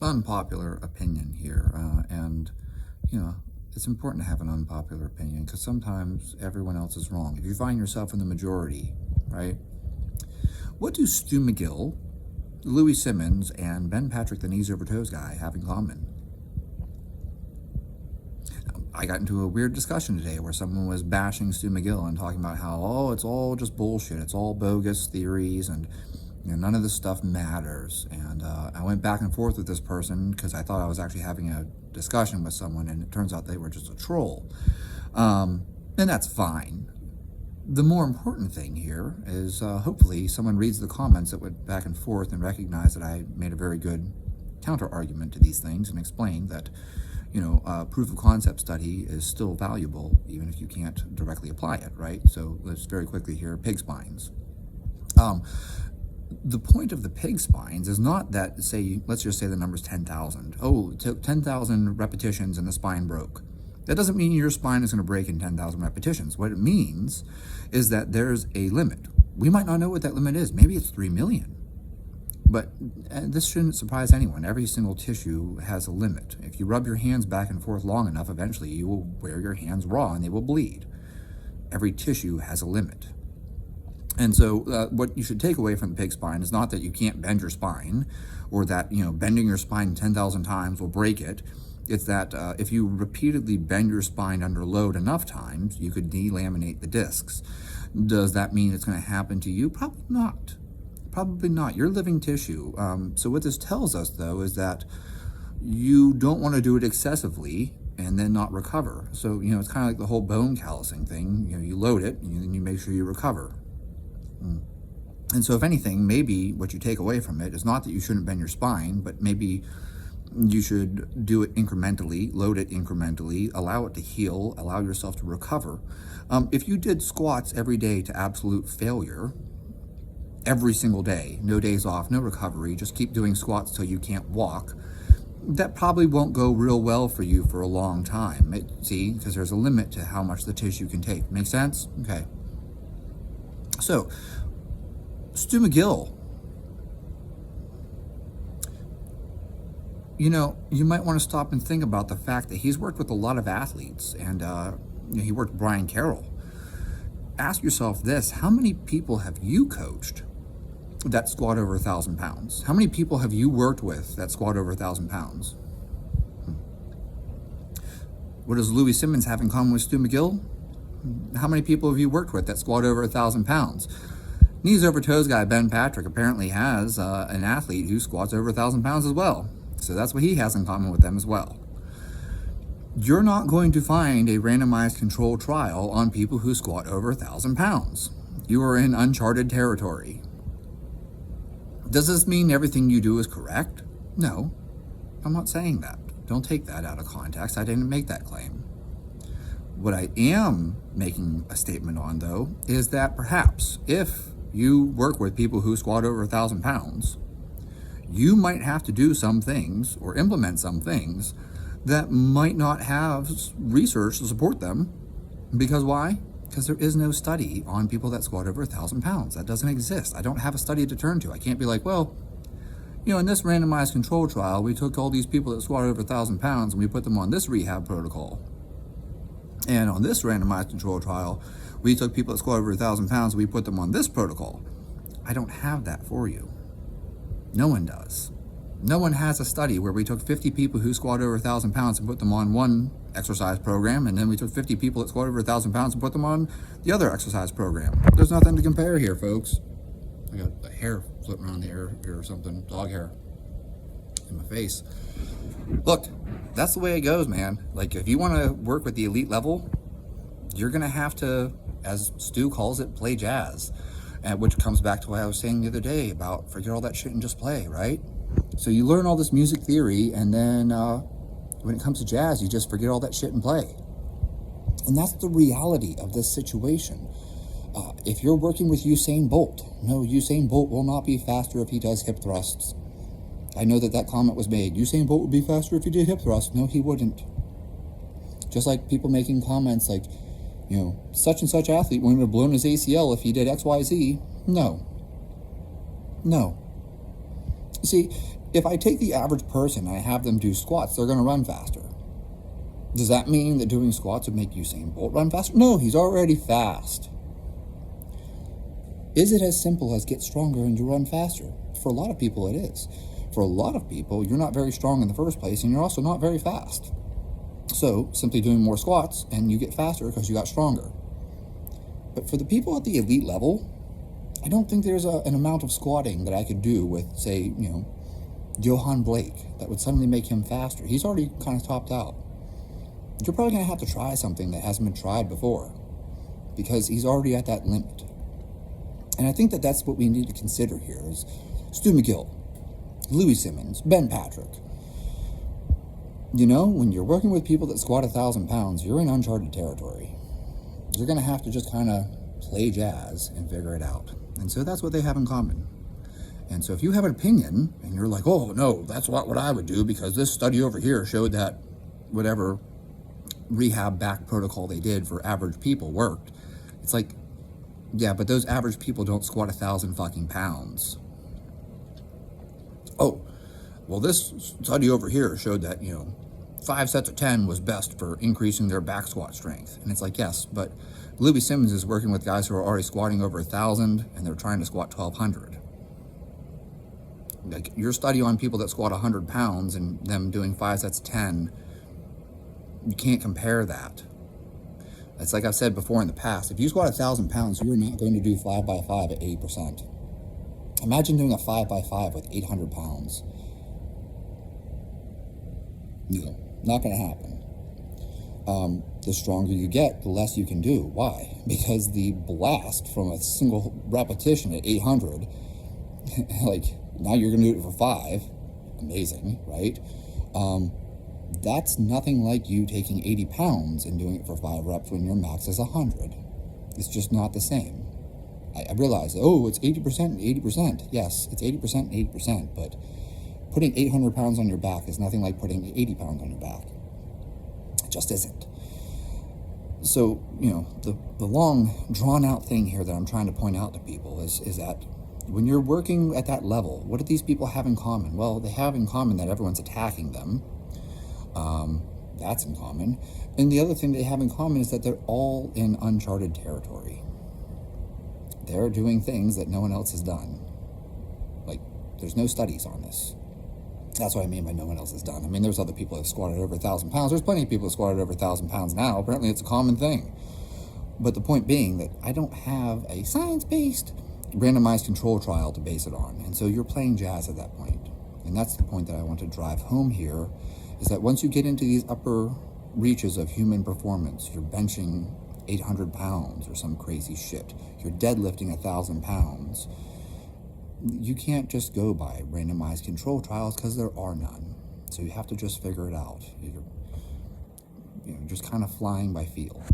unpopular opinion here, and you know, it's important to have an unpopular opinion because sometimes everyone else is wrong. If you find yourself in the majority, right? What do Stu McGill, Louie Simmons, and Ben Patrick, the knees over toes guy, have in common? I got into a weird discussion today where someone was bashing Stu McGill and talking about how, oh, it's all just bullshit. It's all bogus theories and none of this stuff matters. And I went back and forth with this person because I thought I was actually having a discussion with someone, and it turns out they were just a troll. And that's fine. The more important thing here is hopefully someone reads the comments that went back and forth and recognize that I made a very good counter argument to these things and explained that proof of concept study is still valuable even if you can't directly apply it, right? So let's very quickly here, pig spines. The point of the pig spines is not that, let's just say the number's 10,000. Oh, it took 10,000 repetitions and the spine broke. That doesn't mean your spine is going to break in 10,000 repetitions. What it means is that there's a limit. We might not know what that limit is. Maybe it's 3 million. But this shouldn't surprise anyone. Every single tissue has a limit. If you rub your hands back and forth long enough, eventually you will wear your hands raw and they will bleed. Every tissue has a limit. And so what you should take away from the pig spine is not that you can't bend your spine or that bending your spine 10,000 times will break it. It's that if you repeatedly bend your spine under load enough times, you could delaminate the discs. Does that mean it's going to happen to you? Probably not. Probably not. You're living tissue. So what this tells us, though, is that you don't want to do it excessively and then not recover. So, it's kind of like the whole bone callousing thing. You load it and then you make sure you recover. And so if anything, maybe what you take away from it is not that you shouldn't bend your spine, but maybe you should do it incrementally, load it incrementally, allow it to heal, allow yourself to recover. If you did squats every day to absolute failure, every single day, no days off, no recovery, just keep doing squats till you can't walk, that probably won't go real well for you for a long time. See, because there's a limit to how much the tissue can take. Make sense? Okay. So, Stu McGill, you might want to stop and think about the fact that he's worked with a lot of athletes, and he worked with Brian Carroll. Ask yourself this: how many people have you coached that squat over 1,000 pounds? How many people have you worked with that squat over 1,000 pounds? What does Louie Simmons have in common with Stu McGill? How many people have you worked with that squat over 1,000 pounds? Knees over toes guy Ben Patrick apparently has an athlete who squats over 1,000 pounds as well. So that's what he has in common with them as well. You're not going to find a randomized controlled trial on people who squat over 1,000 pounds. You are in uncharted territory. Does this mean everything you do is correct? No, I'm not saying that. Don't take that out of context. I didn't make that claim. What I am making a statement on, though, is that perhaps if you work with people who squat over 1,000 pounds, you might have to do some things or implement some things that might not have research to support them. Because why? Because there is no study on people that squat over 1,000 pounds. That doesn't exist. I don't have a study to turn to. I can't be like, well, in this randomized control trial, we took all these people that squat over 1,000 pounds and we put them on this rehab protocol. And on this randomized control trial, we took people that squat over 1,000 pounds and we put them on this protocol. I don't have that for you. No one does. No one has a study where we took 50 people who squat over 1,000 pounds and put them on one exercise program, and then we took 50 people that squat over 1,000 pounds and put them on the other exercise program. There's nothing to compare here, folks. I got a hair floating around the air here or something, dog hair in my face. Look, that's the way it goes, man. Like, if you want to work with the elite level, you're going to have to, as Stu calls it, play jazz. Which comes back to what I was saying the other day about forget all that shit and just play, right? So you learn all this music theory, and then when it comes to jazz, you just forget all that shit and play. And that's the reality of this situation. If you're working with Usain Bolt, no, Usain Bolt will not be faster if he does hip thrusts. I know that comment was made. Usain Bolt would be faster if he did hip thrusts. No, he wouldn't. Just like people making comments like, such and such athlete wouldn't have blown his ACL if he did X, Y, Z. No. See, if I take the average person and I have them do squats, they're going to run faster. Does that mean that doing squats would make Usain Bolt run faster? No, he's already fast. Is it as simple as get stronger and you run faster? For a lot of people, it is. For a lot of people, you're not very strong in the first place, and you're also not very fast. So, simply doing more squats, and you get faster because you got stronger. But for the people at the elite level, I don't think there's an amount of squatting that I could do with, say, Johan Blake that would suddenly make him faster. He's already kind of topped out. You're probably going to have to try something that hasn't been tried before because he's already at that limit. And I think that that's what we need to consider here is Stu McGill, Louie Simmons, Ben Patrick. When you're working with people that squat 1,000 pounds, you're in uncharted territory. You're going to have to just kind of play jazz and figure it out. And so that's what they have in common. And so if you have an opinion and you're like, oh, no, that's what I would do because this study over here showed that whatever rehab back protocol they did for average people worked. It's like, yeah, but those average people don't squat 1,000 fucking pounds. Oh, well, this study over here showed that, 5 sets of 10 was best for increasing their back squat strength. And it's like, yes, but Louie Simmons is working with guys who are already squatting over 1,000 and they're trying to squat 1,200. Like your study on people that squat 100 pounds and them doing 5 sets of 10, you can't compare that. It's like I've said before in the past, if you squat 1,000 pounds, you're not going to do 5x5 at 80%. Imagine doing a 5x5 with 800 pounds. Not going to happen. The stronger you get, the less you can do. Why? Because the blast from a single repetition at 800, like now you're going to do it for 5. Amazing, right? That's nothing like you taking 80 pounds and doing it for 5 reps when your max is 100. It's just not the same. I realize, it's 80% and 80%. Yes, it's 80% and 80%, but putting 800 pounds on your back is nothing like putting 80 pounds on your back. It just isn't. So, the long, drawn-out thing here that I'm trying to point out to people is that when you're working at that level, what do these people have in common? Well, they have in common that everyone's attacking them. That's in common. And the other thing they have in common is that they're all in uncharted territory. They're doing things that no one else has done. Like, there's no studies on this. That's what I mean by no one else has done. I mean, there's other people that have squatted over 1,000 pounds. There's plenty of people that squatted over 1,000 pounds now. Apparently, it's a common thing. But the point being that I don't have a science-based randomized control trial to base it on. And so you're playing jazz at that point. And that's the point that I want to drive home here, is that once you get into these upper reaches of human performance, you're benching 800 pounds or some crazy shit, you're deadlifting 1,000 pounds, you can't just go by randomized control trials because there are none. So you have to just figure it out. You're just kind of flying by feel.